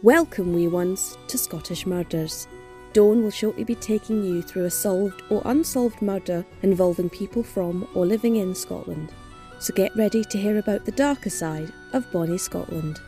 Welcome, wee ones, to Scottish Murders. Dawn will shortly be taking you through a solved or unsolved murder involving people from or living in Scotland. So get ready to hear about the darker side of bonnie Scotland.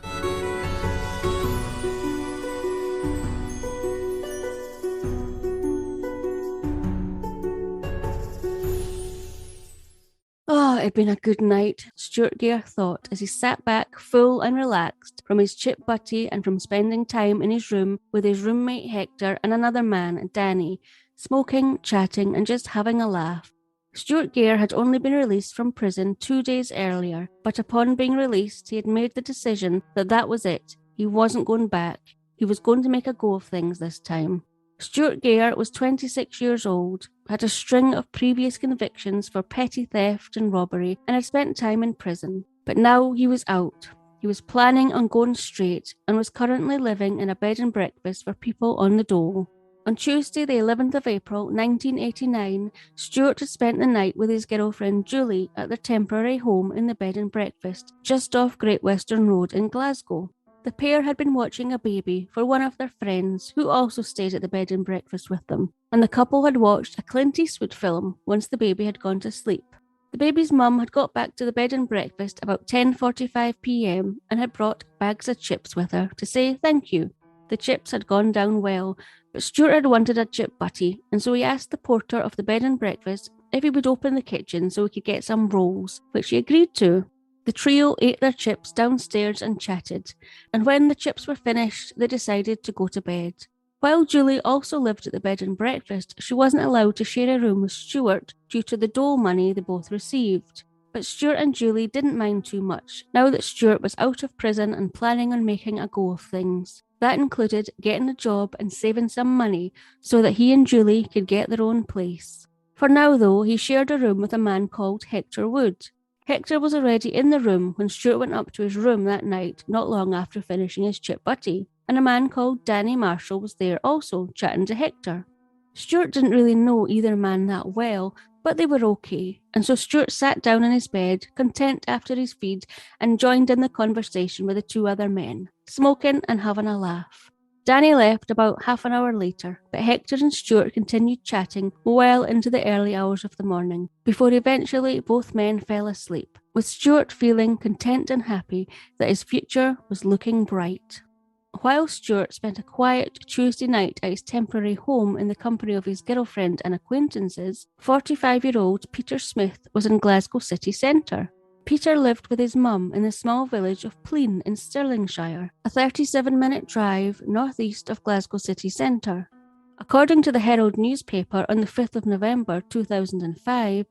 Oh, it'd been a good night, Stuart Gair thought as he sat back full and relaxed from his chip butty and from spending time in his room with his roommate Hector and another man, Danny, smoking, chatting and just having a laugh. Stuart Gair had only been released from prison 2 days earlier, but upon being released he had made the decision that was it. He wasn't going back. He was going to make a go of things this time. Stuart Gair was 26 years old, had a string of previous convictions for petty theft and robbery, and had spent time in prison. But now he was out. He was planning on going straight and was currently living in a bed and breakfast for people on the dole. On Tuesday, the 11th of April, 1989, Stuart had spent the night with his girlfriend Julie at their temporary home in the bed and breakfast, just off Great Western Road in Glasgow. The pair had been watching a baby for one of their friends who also stayed at the bed and breakfast with them, and the couple had watched a Clint Eastwood film once the baby had gone to sleep. The baby's mum had got back to the bed and breakfast about 10:45 p.m. and had brought bags of chips with her to say thank you. The chips had gone down well, but Stuart had wanted a chip butty, and so he asked the porter of the bed and breakfast if he would open the kitchen so he could get some rolls, which he agreed to. The trio ate their chips downstairs and chatted, and when the chips were finished, they decided to go to bed. While Julie also lived at the bed and breakfast, she wasn't allowed to share a room with Stuart due to the dole money they both received. But Stuart and Julie didn't mind too much, now that Stuart was out of prison and planning on making a go of things. That included getting a job and saving some money so that he and Julie could get their own place. For now, though, he shared a room with a man called Hector Wood. Hector was already in the room when Stuart went up to his room that night, not long after finishing his chip butty, and a man called Danny Marshall was there also, chatting to Hector. Stuart didn't really know either man that well, but they were okay, and so Stuart sat down in his bed, content after his feed, and joined in the conversation with the two other men, smoking and having a laugh. Danny left about half an hour later, but Hector and Stuart continued chatting well into the early hours of the morning, before eventually both men fell asleep, with Stuart feeling content and happy that his future was looking bright. While Stuart spent a quiet Tuesday night at his temporary home in the company of his girlfriend and acquaintances, 45-year-old Peter Smith was in Glasgow city centre. Peter lived with his mum in the small village of Plean in Stirlingshire, a 37-minute drive northeast of Glasgow city centre. According to the Herald newspaper on the 5th of November 2005,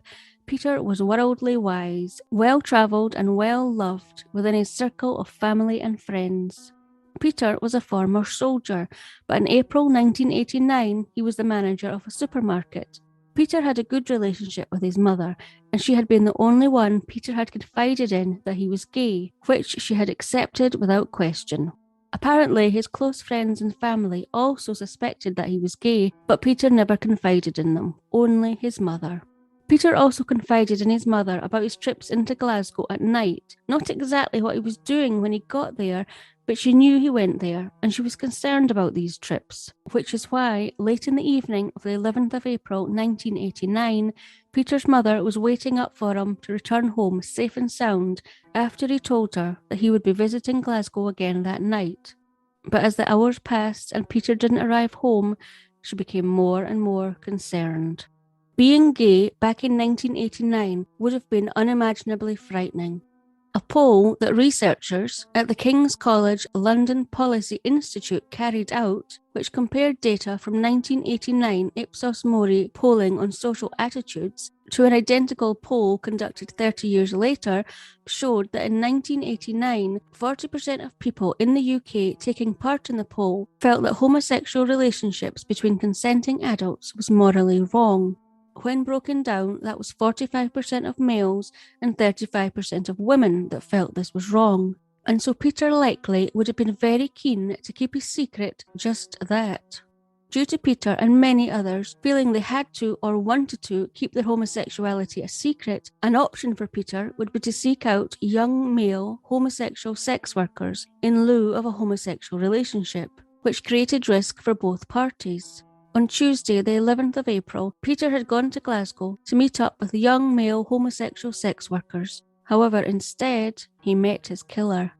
Peter was worldly wise, well-travelled and well-loved within his circle of family and friends. Peter was a former soldier, but in April 1989 he was the manager of a supermarket. Peter had a good relationship with his mother, and she had been the only one Peter had confided in that he was gay, which she had accepted without question. Apparently, his close friends and family also suspected that he was gay, but Peter never confided in them, only his mother. Peter also confided in his mother about his trips into Glasgow at night, not exactly what he was doing when he got there, but she knew he went there, and she was concerned about these trips, which is why, late in the evening of the 11th of April 1989, Peter's mother was waiting up for him to return home safe and sound after he told her that he would be visiting Glasgow again that night. But as the hours passed and Peter didn't arrive home, she became more and more concerned. Being gay back in 1989 would have been unimaginably frightening. A poll that researchers at the King's College London Policy Institute carried out, which compared data from 1989 Ipsos Mori polling on social attitudes to an identical poll conducted 30 years later, showed that in 1989, 40% of people in the UK taking part in the poll felt that homosexual relationships between consenting adults was morally wrong. When broken down, that was 45% of males and 35% of women that felt this was wrong. And so Peter likely would have been very keen to keep his secret just that. due to Peter and many others feeling they had to or wanted to keep their homosexuality a secret. An option for Peter would be to seek out young male homosexual sex workers in lieu of a homosexual relationship, which created risk for both parties. On Tuesday, the 11th of April, Peter had gone to Glasgow to meet up with young male homosexual sex workers. However, instead, he met his killer.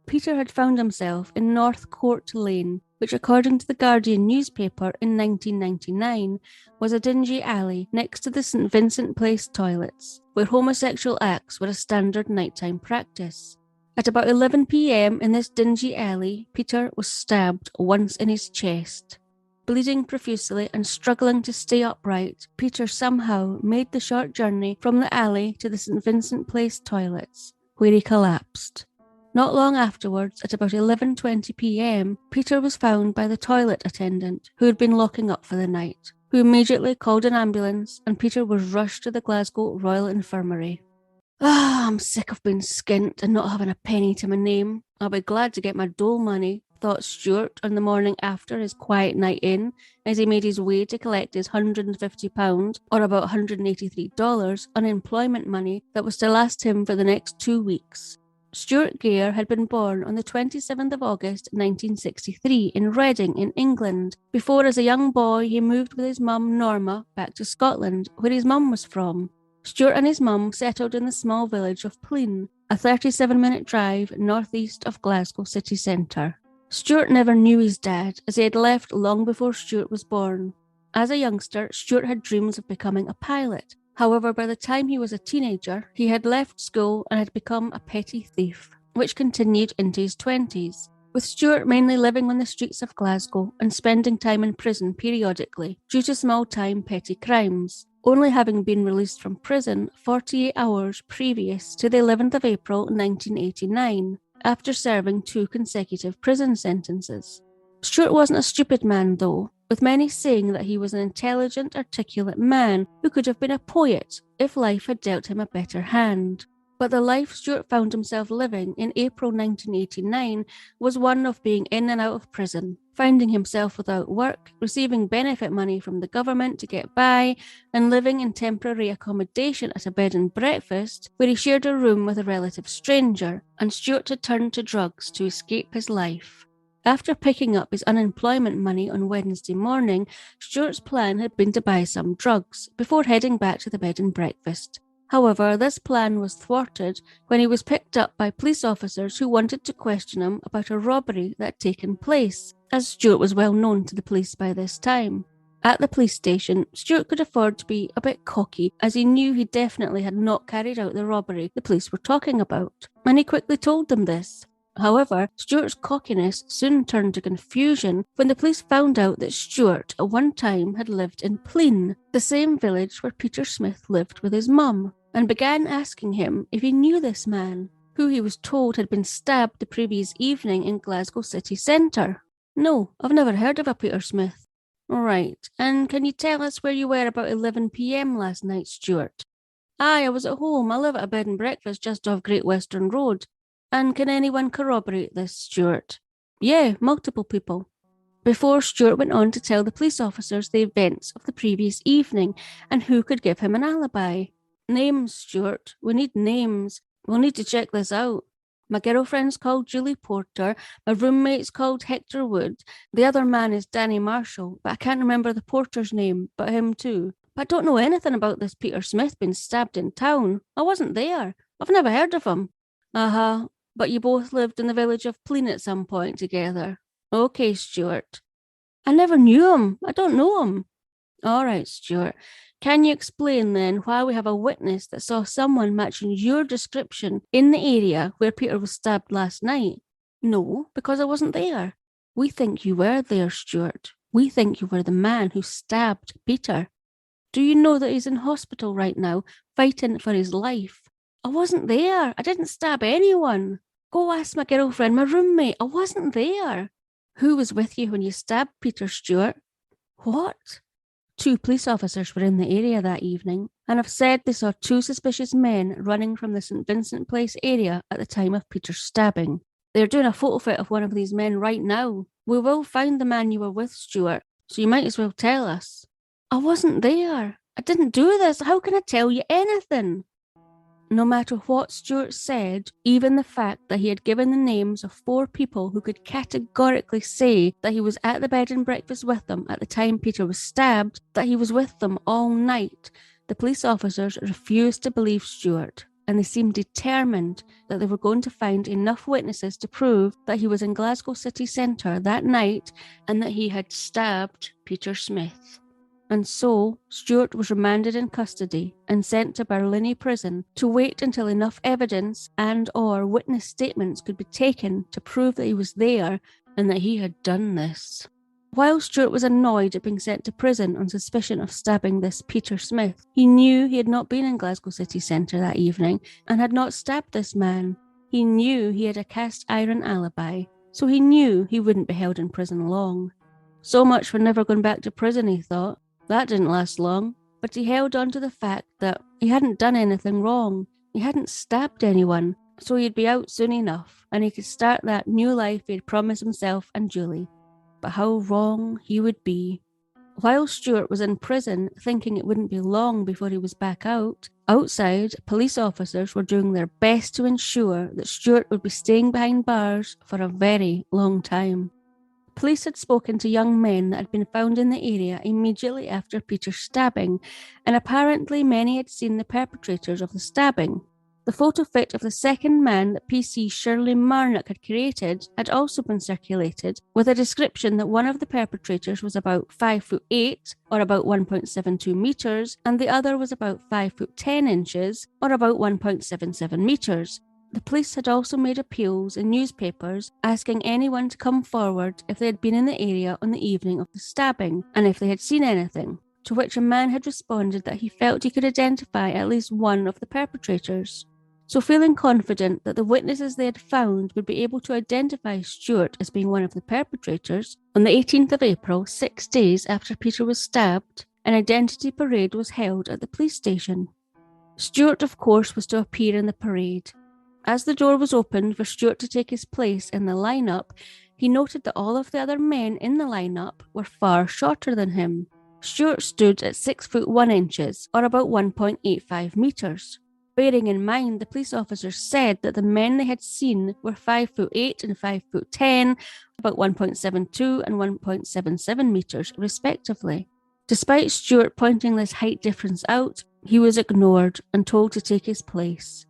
Peter had found himself in North Court Lane, which according to the Guardian newspaper in 1999 was a dingy alley next to the St Vincent Place toilets, where homosexual acts were a standard nighttime practice. At about 11 p.m. in this dingy alley, Peter was stabbed once in his chest. Bleeding profusely and struggling to stay upright, Peter somehow made the short journey from the alley to the St Vincent Place toilets, where he collapsed. Not long afterwards, at about 11:20 p.m, Peter was found by the toilet attendant who had been locking up for the night, who immediately called an ambulance and Peter was rushed to the Glasgow Royal Infirmary. I'm sick of being skint and not having a penny to my name. I'll be glad to get my dole money, thought Stuart on the morning after his quiet night in, as he made his way to collect his £150, or about $183, unemployment money that was to last him for the next 2 weeks. Stuart Gair had been born on the 27th of August 1963 in Reading in England. Before, as a young boy, he moved with his mum Norma back to Scotland, where his mum was from. Stuart and his mum settled in the small village of Plean, a 37-minute drive northeast of Glasgow city centre. Stuart never knew his dad, as he had left long before Stuart was born. As a youngster, Stuart had dreams of becoming a pilot. However, by the time he was a teenager, he had left school and had become a petty thief, which continued into his 20s, with Stuart mainly living on the streets of Glasgow and spending time in prison periodically due to small-time petty crimes, only having been released from prison 48 hours previous to the 11th of April 1989, after serving 2 consecutive prison sentences. Stuart wasn't a stupid man though, with many saying that he was an intelligent, articulate man who could have been a poet if life had dealt him a better hand. But the life Stuart found himself living in April 1989 was one of being in and out of prison, finding himself without work, receiving benefit money from the government to get by, and living in temporary accommodation at a bed and breakfast where he shared a room with a relative stranger, and Stuart had turned to drugs to escape his life. After picking up his unemployment money on Wednesday morning, Stuart's plan had been to buy some drugs before heading back to the bed and breakfast. However, this plan was thwarted when he was picked up by police officers who wanted to question him about a robbery that had taken place, as Stuart was well known to the police by this time. At the police station, Stuart could afford to be a bit cocky, as he knew he definitely had not carried out the robbery the police were talking about, and he quickly told them this. However, Stuart's cockiness soon turned to confusion when the police found out that Stuart at one time had lived in Plean, the same village where Peter Smith lived with his mum, and began asking him if he knew this man, who he was told had been stabbed the previous evening in Glasgow city centre. No, I've never heard of a Peter Smith. Right, and can you tell us where you were about 11 p.m. last night, Stuart? Aye, I was at home. I live at a bed and breakfast just off Great Western Road. And can anyone corroborate this, Stuart? Yeah, multiple people. Before Stuart went on to tell the police officers the events of the previous evening and who could give him an alibi. Names, Stuart. We need names. We'll need to check this out. My girlfriend's called Julie Porter, my roommate's called Hector Wood, the other man is Danny Marshall, but I can't remember the Porter's name, but him too. But I don't know anything about this Peter Smith being stabbed in town. I wasn't there. I've never heard of him. But you both lived in the village of Plean at some point together. Okay, Stuart. I never knew him. I don't know him. All right, Stuart. Can you explain then why we have a witness that saw someone matching your description in the area where Peter was stabbed last night? No, because I wasn't there. We think you were there, Stuart. We think you were the man who stabbed Peter. Do you know that he's in hospital right now, fighting for his life? I wasn't there. I didn't stab anyone. Go ask my girlfriend, my roommate. I wasn't there. Who was with you when you stabbed Peter, Stuart? What? 2 police officers were in the area that evening and have said they saw 2 suspicious men running from the St Vincent Place area at the time of Peter's stabbing. They're doing a photo fit of one of these men right now. We will find the man you were with, Stuart. so you might as well tell us." "I wasn't there. I didn't do this. How can I tell you anything?" No matter what Stuart said, even the fact that he had given the names of 4 people who could categorically say that he was at the bed and breakfast with them at the time Peter was stabbed, that he was with them all night, the police officers refused to believe Stuart, and they seemed determined that they were going to find enough witnesses to prove that he was in Glasgow city centre that night and that he had stabbed Peter Smith. And so, Stuart was remanded in custody and sent to Barlinnie prison to wait until enough evidence and/or witness statements could be taken to prove that he was there and that he had done this. While Stuart was annoyed at being sent to prison on suspicion of stabbing this Peter Smith, he knew he had not been in Glasgow city centre that evening and had not stabbed this man. He knew he had a cast iron alibi, so he knew he wouldn't be held in prison long. So much for never going back to prison, he thought. That didn't last long, but he held on to the fact that he hadn't done anything wrong. He hadn't stabbed anyone, so he'd be out soon enough, and he could start that new life he had promised himself and Julie. But how wrong he would be. While Stuart was in prison, thinking it wouldn't be long before he was back out, outside, police officers were doing their best to ensure that Stuart would be staying behind bars for a very long time. Police had spoken to young men that had been found in the area immediately after Peter's stabbing, and apparently many had seen the perpetrators of the stabbing. The photo fit of the second man that PC Shirley Marnock had created had also been circulated, with a description that one of the perpetrators was about 5'8", or about 1.72 metres, and the other was about 5'10 inches, or about 1.77 metres. The police had also made appeals in newspapers asking anyone to come forward if they had been in the area on the evening of the stabbing and if they had seen anything, to which a man had responded that he felt he could identify at least one of the perpetrators. So feeling confident that the witnesses they had found would be able to identify Stuart as being one of the perpetrators, on the 18th of April, 6 days after Peter was stabbed, an identity parade was held at the police station. Stuart, of course, was to appear in the parade. As the door was opened for Stuart to take his place in the lineup, he noted that all of the other men in the lineup were far shorter than him. Stuart stood at 6'1 inches, or about 1.85 metres. Bearing in mind, the police officers said that the men they had seen were 5'8 and 5'10, about 1.72 and 1.77 metres, respectively. Despite Stuart pointing this height difference out, he was ignored and told to take his place.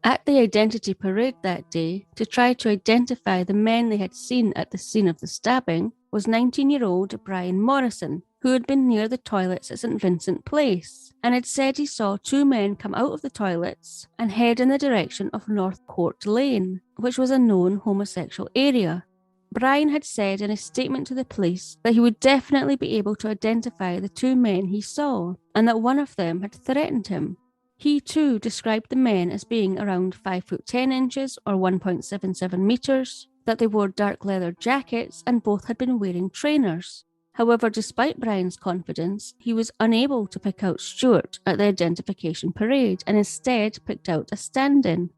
At the identity parade that day, to try to identify the men they had seen at the scene of the stabbing, was 19-year-old Brian Morrison, who had been near the toilets at St Vincent Place, and had said he saw 2 men come out of the toilets and head in the direction of North Court Lane, which was a known homosexual area. Brian had said in a statement to the police that he would definitely be able to identify the 2 men he saw, and that one of them had threatened him. He too described the men as being around 5'10 inches or 1.77 metres, that they wore dark leather jackets and both had been wearing trainers. However, despite Brian's confidence, he was unable to pick out Stuart at the identification parade and instead picked out a stand-in.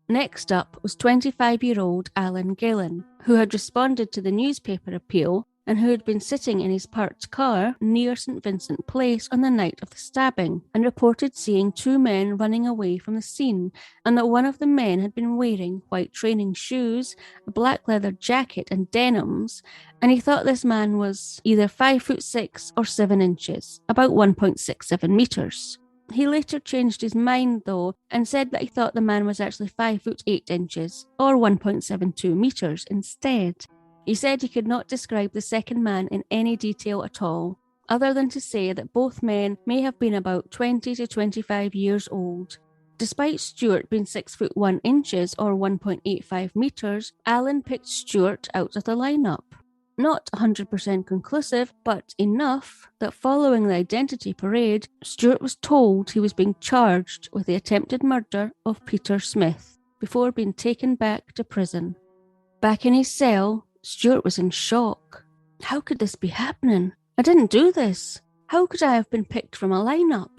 Next up was 25-year-old Alan Gillen, who had responded to the newspaper appeal and who had been sitting in his parked car near St Vincent Place on the night of the stabbing, and reported seeing 2 men running away from the scene, and that one of the men had been wearing white training shoes, a black leather jacket and denims, and he thought this man was either 5'6 or 7 inches, about 1.67 metres. He later changed his mind though, and said that he thought the man was actually 5'8 inches, or 1.72 metres instead. He said he could not describe the second man in any detail at all, other than to say that both men may have been about 20 to 25 years old. Despite Stuart being 6'1 inches or 1.85 metres, Alan picked Stuart out of the lineup. Not 100% conclusive, but enough that following the identity parade, Stuart was told he was being charged with the attempted murder of Peter Smith before being taken back to prison. Back in his cell, Stuart was in shock. How could this be happening? I didn't do this. How could I have been picked from a lineup?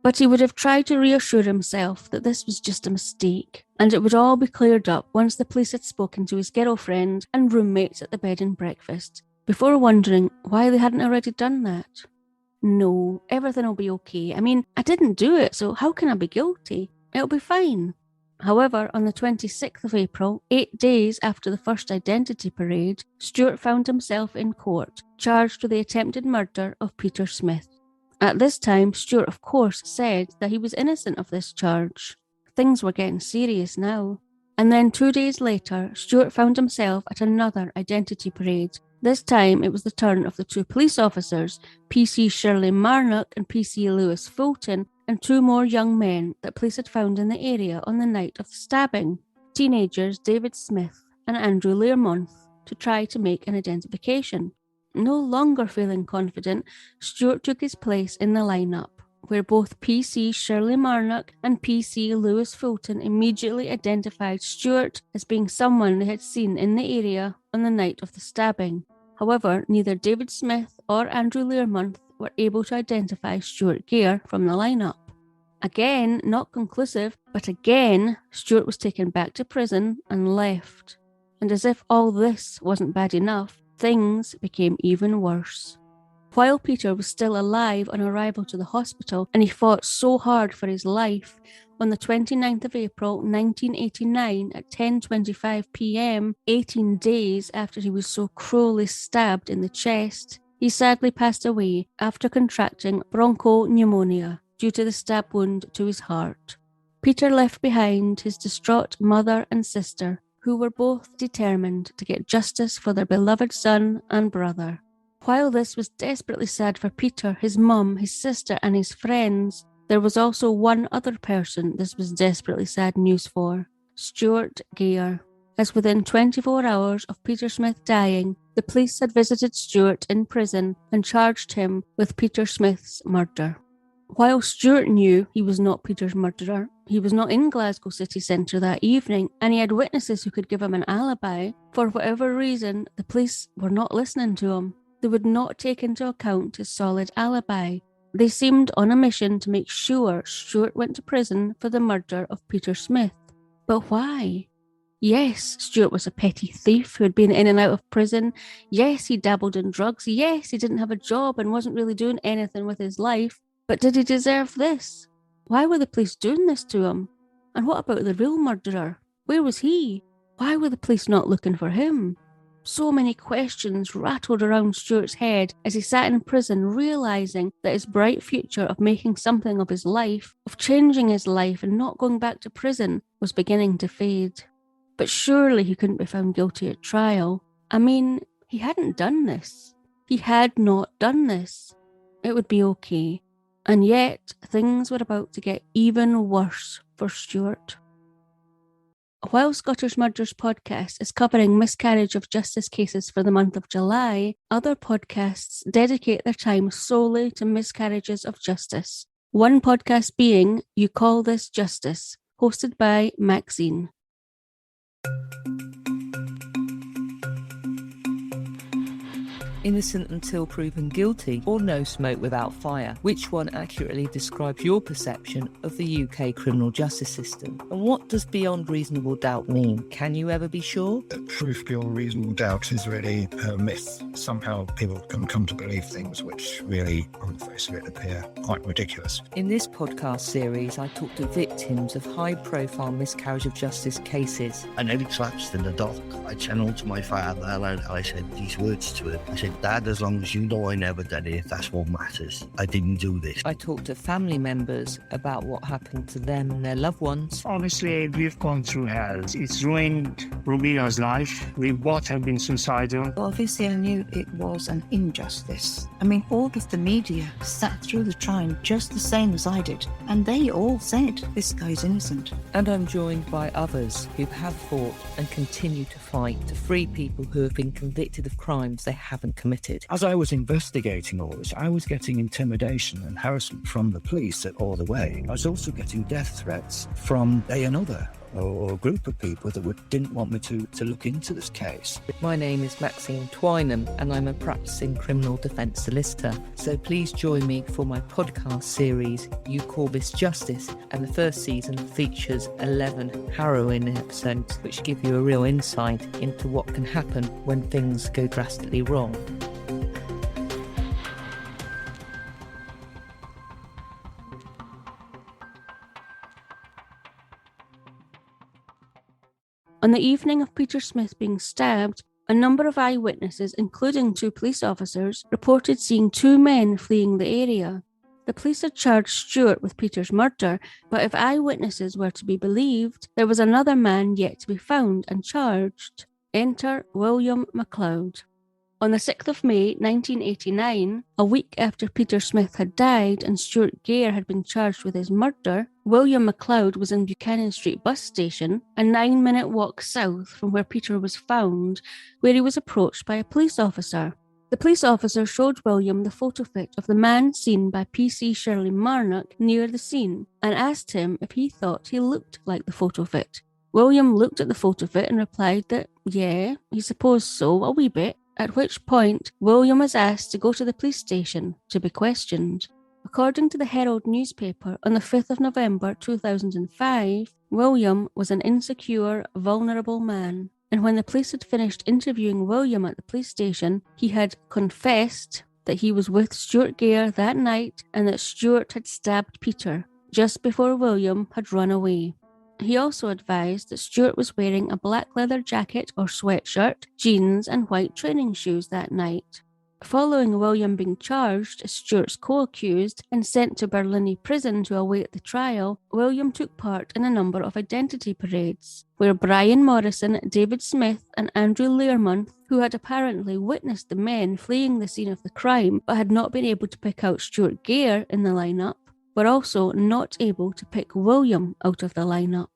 But he would have tried to reassure himself that this was just a mistake, and it would all be cleared up once the police had spoken to his girlfriend and roommates at the bed and breakfast, before wondering why they hadn't already done that. No, everything will be okay. I mean, I didn't do it, so how can I be guilty? It'll be fine. However, on the 26th of April, 8 days after the first identity parade, Stuart found himself in court, charged with the attempted murder of Peter Smith. At this time, Stuart, of course, said that he was innocent of this charge. Things were getting serious now. And then 2 days later, Stuart found himself at another identity parade. This time, it was the turn of the two police officers, PC Shirley Marnock and PC Lewis Fulton, and two more young men that police had found in the area on the night of the stabbing, teenagers David Smith and Andrew Learmonth, to try to make an identification. No longer feeling confident, Stuart took his place in the lineup, where both PC Shirley Marnock and PC Lewis Fulton immediately identified Stuart as being someone they had seen in the area on the night of the stabbing. However, neither David Smith or Andrew Learmonth were able to identify Stuart Gair from the lineup. Again, not conclusive, but again, Stuart was taken back to prison and left. And as if all this wasn't bad enough, things became even worse. While Peter was still alive on arrival to the hospital, and he fought so hard for his life, on the 29th of April 1989 at 10:25 p.m, 18 days after he was so cruelly stabbed in the chest, he sadly passed away after contracting bronchopneumonia due to the stab wound to his heart. Peter left behind his distraught mother and sister, who were both determined to get justice for their beloved son and brother. While this was desperately sad for Peter, his mum, his sister and his friends, there was also one other person this was desperately sad news for, Stuart Gair, as within 24 hours of Peter Smith dying, the police had visited Stuart in prison and charged him with Peter Smith's murder. While Stuart knew he was not Peter's murderer, he was not in Glasgow city centre that evening, and he had witnesses who could give him an alibi. For whatever reason, the police were not listening to him. They would not take into account his solid alibi. They seemed on a mission to make sure Stuart went to prison for the murder of Peter Smith. But why? Yes, Stuart was a petty thief who had been in and out of prison. Yes, he dabbled in drugs. Yes, he didn't have a job and wasn't really doing anything with his life. But did he deserve this? Why were the police doing this to him? And what about the real murderer? Where was he? Why were the police not looking for him? So many questions rattled around Stuart's head as he sat in prison, realising that his bright future of making something of his life, of changing his life and not going back to prison, was beginning to fade. But surely he couldn't be found guilty at trial. I mean, he hadn't done this. He had not done this. It would be okay. And yet, things were about to get even worse for Stuart. While Scottish Murders podcast is covering miscarriage of justice cases for the month of July, other podcasts dedicate their time solely to miscarriages of justice. One podcast being You Call This Justice, hosted by Maxine. Innocent until proven guilty, or no smoke without fire? Which one accurately describes your perception of the UK criminal justice system? And what does beyond reasonable doubt mean? Can you ever be sure? Proof beyond reasonable doubt is really a myth. Somehow people can come to believe things which really, on the face of it, appear quite ridiculous. In this podcast series, I talk to victims of high-profile miscarriage of justice cases. I nearly collapsed in the dock. I channeled to my father and I said these words to him. I said, Dad, as long as you know I never did it, that's what matters. I didn't do this. I talk to family members about what happened to them and their loved ones. Honestly, we've gone through hell. It's ruined Rubia's life. We both have been suicidal. Well, obviously, I knew it was an injustice. I mean, all of the media sat through the trial just the same as I did, and they all said this guy's innocent. And I'm joined by others who have fought and continue to fight to free people who have been convicted of crimes they haven't committed. As I was investigating all this, I was getting intimidation and harassment from the police all the way. I was also getting death threats from another or a group of people that didn't want me to look into this case. My name is Maxine Twynham and I'm a practicing criminal defence solicitor. So please join me for my podcast series, You Call This Justice, and the first season features 11 harrowing episodes which give you a real insight into what can happen when things go drastically wrong. On the evening of Peter Smith being stabbed, a number of eyewitnesses, including 2 police officers, reported seeing 2 men fleeing the area. The police had charged Stuart with Peter's murder, but if eyewitnesses were to be believed, there was another man yet to be found and charged. Enter William MacLeod. On the 6th of May 1989, a week after Peter Smith had died and Stuart Gair had been charged with his murder, William MacLeod was in Buchanan Street bus station, a 9-minute walk south from where Peter was found, where he was approached by a police officer. The police officer showed William the photo fit of the man seen by PC Shirley Marnock near the scene and asked him if he thought he looked like the photo fit. William looked at the photo fit and replied that, yeah, he supposed so, a wee bit. At which point, William was asked to go to the police station to be questioned. According to the Herald newspaper, on the 5th of November 2005, William was an insecure, vulnerable man. And when the police had finished interviewing William at the police station, he had confessed that he was with Stuart Gair that night and that Stuart had stabbed Peter just before William had run away. He also advised that Stuart was wearing a black leather jacket or sweatshirt, jeans and white training shoes that night. Following William being charged as Stuart's co-accused and sent to Barlinnie prison to await the trial, William took part in a number of identity parades, where Brian Morrison, David Smith and Andrew Learmonth, who had apparently witnessed the men fleeing the scene of the crime but had not been able to pick out Stuart Gair in the lineup, were also not able to pick William out of the lineup.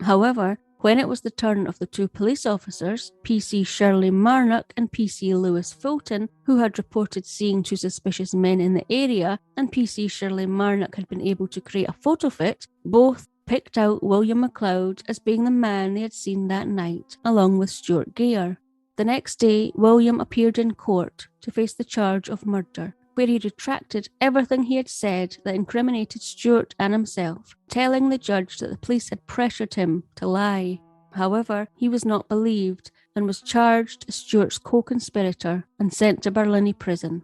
However, when it was the turn of the 2 police officers, PC Shirley Marnock and PC Lewis Fulton, who had reported seeing 2 suspicious men in the area, and PC Shirley Marnock had been able to create a photo fit, both picked out William MacLeod as being the man they had seen that night, along with Stuart Gair. The next day, William appeared in court to face the charge of murder, where he retracted everything he had said that incriminated Stuart and himself, telling the judge that the police had pressured him to lie. However, he was not believed and was charged as Stuart's co-conspirator and sent to Barlinnie prison.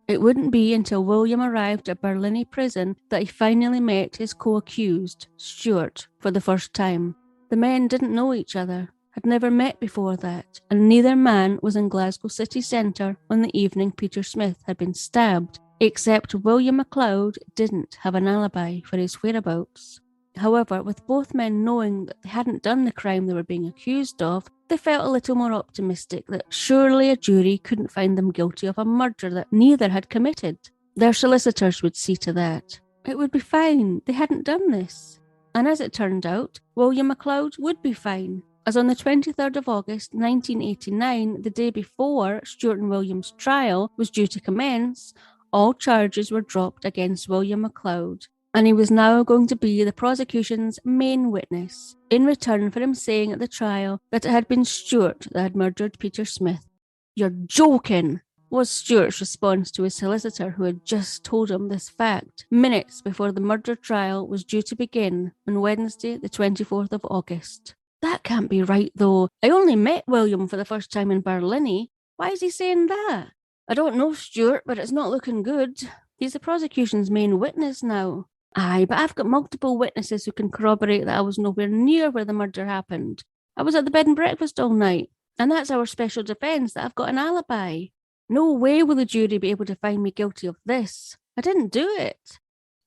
It wouldn't be until William arrived at Barlinnie prison that he finally met his co-accused, Stuart, for the first time. The men didn't know each other, had never met before that, and neither man was in Glasgow city centre on the evening Peter Smith had been stabbed, except William MacLeod didn't have an alibi for his whereabouts. However, with both men knowing that they hadn't done the crime they were being accused of, they felt a little more optimistic that surely a jury couldn't find them guilty of a murder that neither had committed. Their solicitors would see to that. It would be fine, they hadn't done this. And as it turned out, William MacLeod would be fine, as on the 23rd of August 1989, the day before Stuart and William's trial was due to commence, all charges were dropped against William MacLeod, and he was now going to be the prosecution's main witness, in return for him saying at the trial that it had been Stuart that had murdered Peter Smith. "You're joking," was Stuart's response to his solicitor, who had just told him this fact minutes before the murder trial was due to begin on Wednesday, the 24th of August. "That can't be right, though. I only met William for the first time in Barlinnie. Why is he saying that?" "I don't know, Stuart, but it's not looking good. He's the prosecution's main witness now." "Aye, but I've got multiple witnesses who can corroborate that I was nowhere near where the murder happened. I was at the bed and breakfast all night, and that's our special defence that I've got an alibi. No way will the jury be able to find me guilty of this. I didn't do it."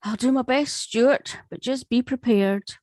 "I'll do my best, Stuart, but just be prepared."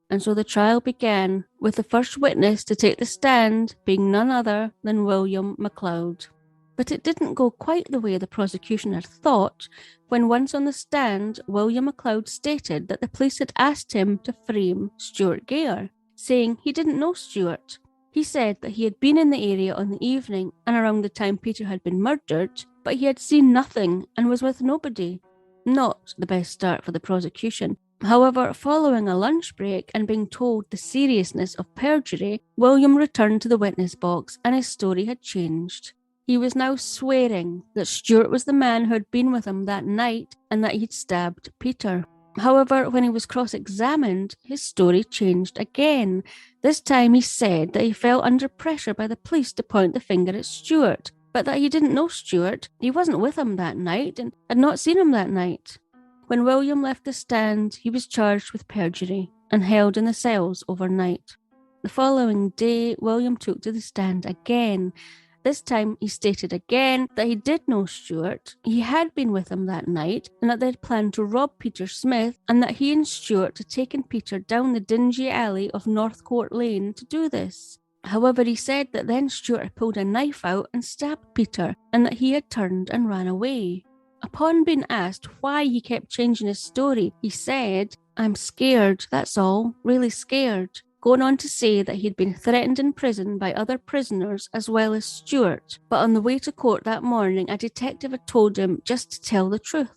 And so the trial began, with the first witness to take the stand being none other than William MacLeod. But it didn't go quite the way the prosecution had thought, when once on the stand, William MacLeod stated that the police had asked him to frame Stuart Gair, saying he didn't know Stuart. He said that he had been in the area on the evening and around the time Peter had been murdered, but he had seen nothing and was with nobody. Not the best start for the prosecution. However, following a lunch break and being told the seriousness of perjury, William returned to the witness box and his story had changed. He was now swearing that Stuart was the man who had been with him that night and that he'd stabbed Peter. However, when he was cross-examined, his story changed again. This time he said that he felt under pressure by the police to point the finger at Stuart, but that he didn't know Stuart, he wasn't with him that night and had not seen him that night. When William left the stand, he was charged with perjury and held in the cells overnight. The following day, William took to the stand again. This time, he stated again that he did know Stuart, he had been with him that night, and that they had planned to rob Peter Smith, and that he and Stuart had taken Peter down the dingy alley of North Court Lane to do this. However, he said that then Stuart had pulled a knife out and stabbed Peter, and that he had turned and ran away. Upon being asked why he kept changing his story, he said, "I'm scared, that's all, really scared," going on to say that he'd been threatened in prison by other prisoners as well as Stuart, but on the way to court that morning a detective had told him just to tell the truth.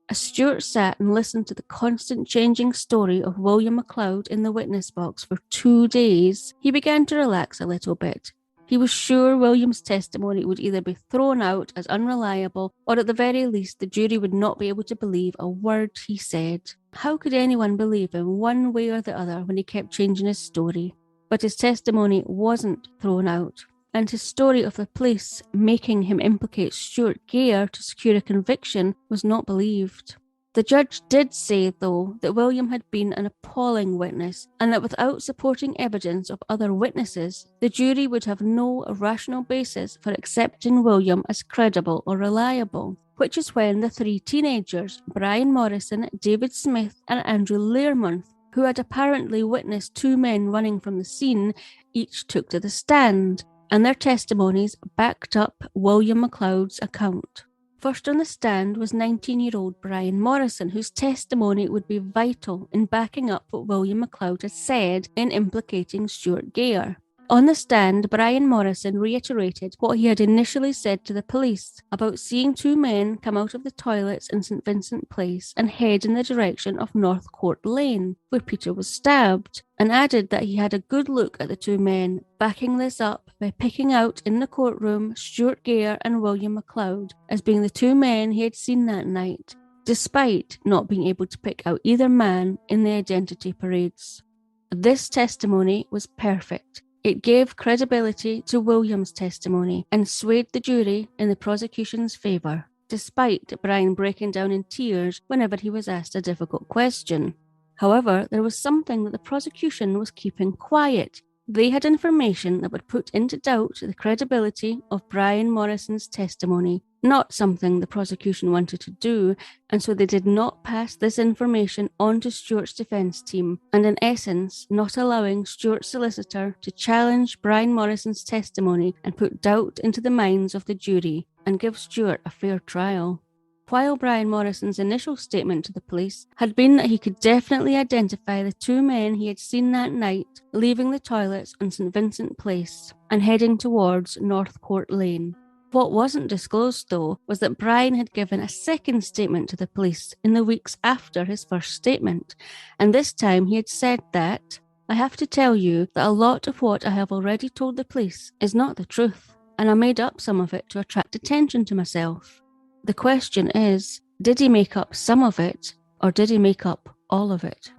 As Stuart sat and listened to the constant changing story of William MacLeod in the witness box for 2 days, he began to relax a little bit. He was sure William's testimony would either be thrown out as unreliable, or at the very least the jury would not be able to believe a word he said. How could anyone believe him one way or the other when he kept changing his story? But his testimony wasn't thrown out, and his story of the police making him implicate Stuart Gair to secure a conviction was not believed. The judge did say, though, that William had been an appalling witness, and that without supporting evidence of other witnesses, the jury would have no rational basis for accepting William as credible or reliable. Which is when the 3 teenagers, Brian Morrison, David Smith, and Andrew Learmonth, who had apparently witnessed 2 men running from the scene, each took to the stand, and their testimonies backed up William MacLeod's account. First on the stand was 19-year-old Brian Morrison, whose testimony would be vital in backing up what William MacLeod had said in implicating Stuart Gair. On the stand, Brian Morrison reiterated what he had initially said to the police about seeing 2 men come out of the toilets in St Vincent Place and head in the direction of North Court Lane, where Peter was stabbed, and added that he had a good look at the 2 men, backing this up by picking out in the courtroom Stuart Gair and William MacLeod as being the 2 men he had seen that night, despite not being able to pick out either man in the identity parades. This testimony was perfect. It gave credibility to William's testimony and swayed the jury in the prosecution's favour, despite Brian breaking down in tears whenever he was asked a difficult question. However, there was something that the prosecution was keeping quiet. They had information that would put into doubt the credibility of Brian Morrison's testimony, not something the prosecution wanted to do, and so they did not pass this information on to Stuart's defence team, and in essence, not allowing Stuart's solicitor to challenge Brian Morrison's testimony and put doubt into the minds of the jury, and give Stuart a fair trial. While Brian Morrison's initial statement to the police had been that he could definitely identify the 2 men he had seen that night leaving the toilets on St Vincent Place and heading towards North Court Lane. What wasn't disclosed, though, was that Brian had given a second statement to the police in the weeks after his first statement, and this time he had said that, "I have to tell you that a lot of what I have already told the police is not the truth, and I made up some of it to attract attention to myself." The question is, did he make up some of it, or did he make up all of it?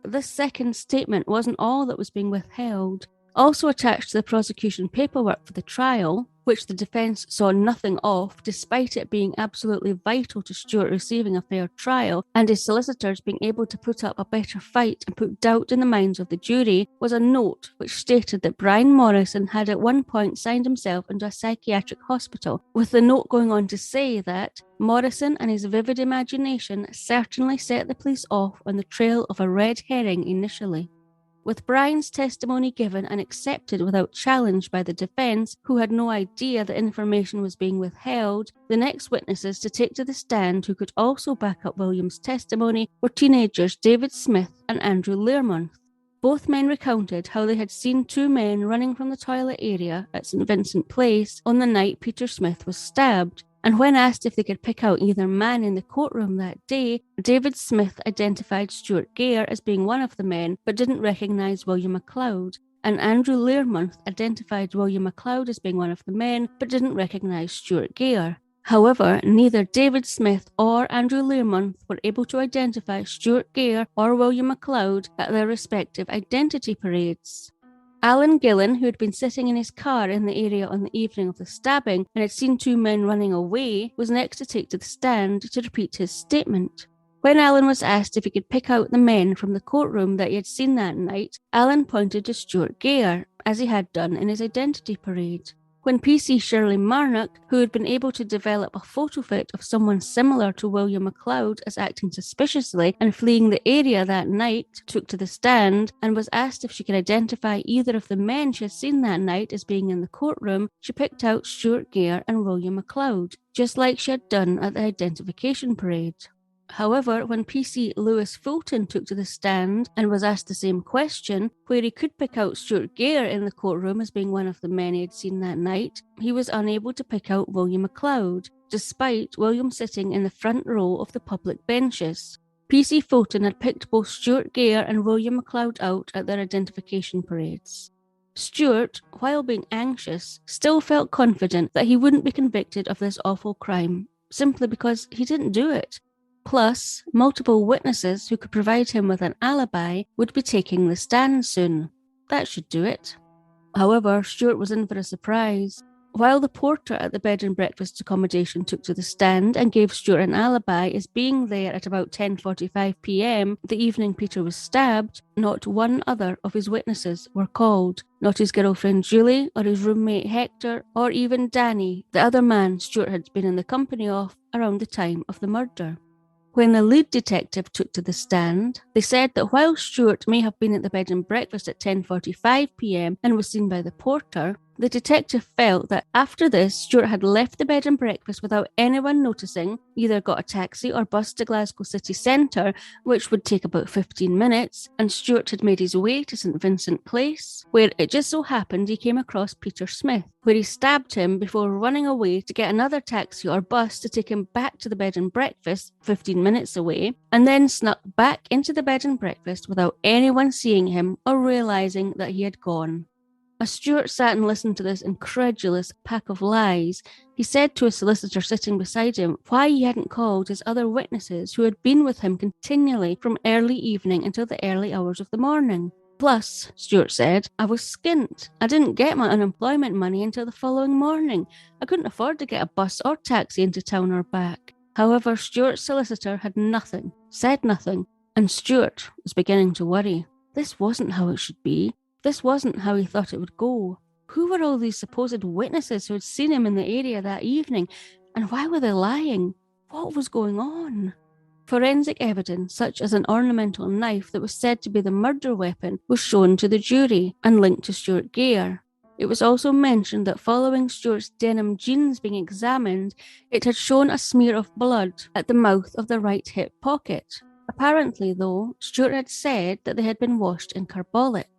This second statement wasn't all that was being withheld. Also attached to the prosecution paperwork for the trial, which the defence saw nothing of despite it being absolutely vital to Stuart receiving a fair trial and his solicitors being able to put up a better fight and put doubt in the minds of the jury, was a note which stated that Brian Morrison had at one point signed himself into a psychiatric hospital, with the note going on to say that Morrison and his vivid imagination certainly set the police off on the trail of a red herring initially. With Brian's testimony given and accepted without challenge by the defence, who had no idea that information was being withheld, the next witnesses to take to the stand who could also back up William's testimony were teenagers David Smith and Andrew Learmonth. Both men recounted how they had seen 2 men running from the toilet area at St Vincent Place on the night Peter Smith was stabbed, and when asked if they could pick out either man in the courtroom that day, David Smith identified Stuart Gair as being one of the men, but didn't recognise William MacLeod, and Andrew Learmonth identified William MacLeod as being one of the men, but didn't recognise Stuart Gair. However, neither David Smith or Andrew Learmonth were able to identify Stuart Gair or William MacLeod at their respective identity parades. Alan Gillen, who had been sitting in his car in the area on the evening of the stabbing and had seen 2 men running away, was next to take to the stand to repeat his statement. When Alan was asked if he could pick out the men from the courtroom that he had seen that night, Alan pointed to Stuart Gair, as he had done in his identity parade. When PC Shirley Marnock, who had been able to develop a photo fit of someone similar to William MacLeod as acting suspiciously and fleeing the area that night, took to the stand and was asked if she could identify either of the men she had seen that night as being in the courtroom, she picked out Stuart Gair and William MacLeod, just like she had done at the identification parade. However, when PC Lewis Fulton took to the stand and was asked the same question, where he could pick out Stuart Gair in the courtroom as being one of the men he had seen that night, he was unable to pick out William MacLeod, despite William sitting in the front row of the public benches. PC Fulton had picked both Stuart Gair and William MacLeod out at their identification parades. Stuart, while being anxious, still felt confident that he wouldn't be convicted of this awful crime, simply because he didn't do it. Plus, multiple witnesses who could provide him with an alibi would be taking the stand soon. That should do it. However, Stuart was in for a surprise. While the porter at the bed and breakfast accommodation took to the stand and gave Stuart an alibi as being there at about 10:45 p.m. the evening Peter was stabbed, not one other of his witnesses were called. Not his girlfriend Julie, or his roommate Hector, or even Danny, the other man Stuart had been in the company of around the time of the murder. When the lead detective took to the stand, they said that while Stuart may have been at the bed and breakfast at 10:45 p.m. and was seen by the porter, the detective felt that after this, Stuart had left the bed and breakfast without anyone noticing, either got a taxi or bus to Glasgow city centre, which would take about 15 minutes, and Stuart had made his way to St Vincent Place, where it just so happened he came across Peter Smith, where he stabbed him before running away to get another taxi or bus to take him back to the bed and breakfast 15 minutes away, and then snuck back into the bed and breakfast without anyone seeing him or realising that he had gone. As Stuart sat and listened to this incredulous pack of lies, he said to a solicitor sitting beside him why he hadn't called his other witnesses who had been with him continually from early evening until the early hours of the morning. Plus, Stuart said, I was skint. I didn't get my unemployment money until the following morning. I couldn't afford to get a bus or taxi into town or back. However, Stuart's solicitor had nothing, said nothing, and Stuart was beginning to worry. This wasn't how it should be. This wasn't how he thought it would go. Who were all these supposed witnesses who had seen him in the area that evening, and why were they lying? What was going on? Forensic evidence, such as an ornamental knife that was said to be the murder weapon, was shown to the jury and linked to Stuart Gair. It was also mentioned that following Stuart's denim jeans being examined, it had shown a smear of blood at the mouth of the right hip pocket. Apparently, though, Stuart had said that they had been washed in carbolic.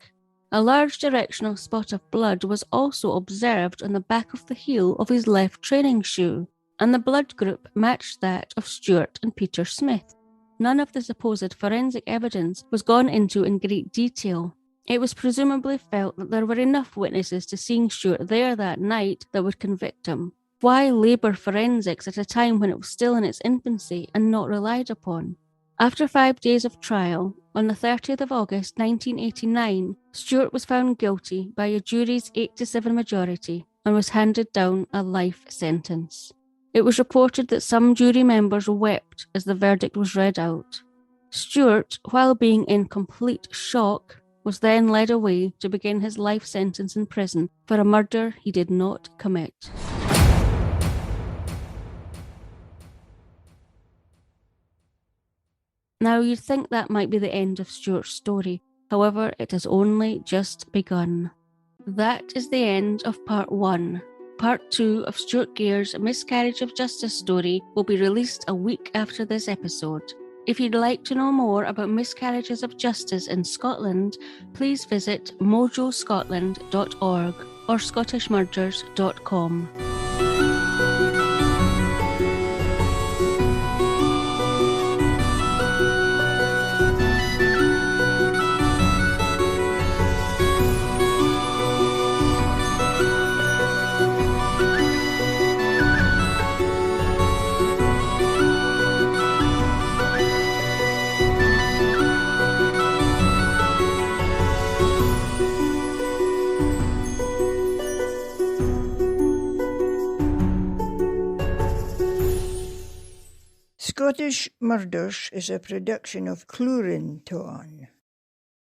A large directional spot of blood was also observed on the back of the heel of his left training shoe, and the blood group matched that of Stuart and Peter Smith. None of the supposed forensic evidence was gone into in great detail. It was presumably felt that there were enough witnesses to seeing Stuart there that night that would convict him. Why labour forensics at a time when it was still in its infancy and not relied upon? After 5 days of trial, on the 30th of August 1989, Stuart was found guilty by a jury's 8-7 majority and was handed down a life sentence. It was reported that some jury members wept as the verdict was read out. Stuart, while being in complete shock, was then led away to begin his life sentence in prison for a murder he did not commit. Now, you'd think that might be the end of Stuart's story. However, it has only just begun. That is the end of part 1. Part 2 of Stuart Gair's Miscarriage of Justice story will be released a week after this episode. If you'd like to know more about miscarriages of justice in Scotland, please visit mojoscotland.org or scottishmurders.com. Scottish Murders is a production of Cluarantonn.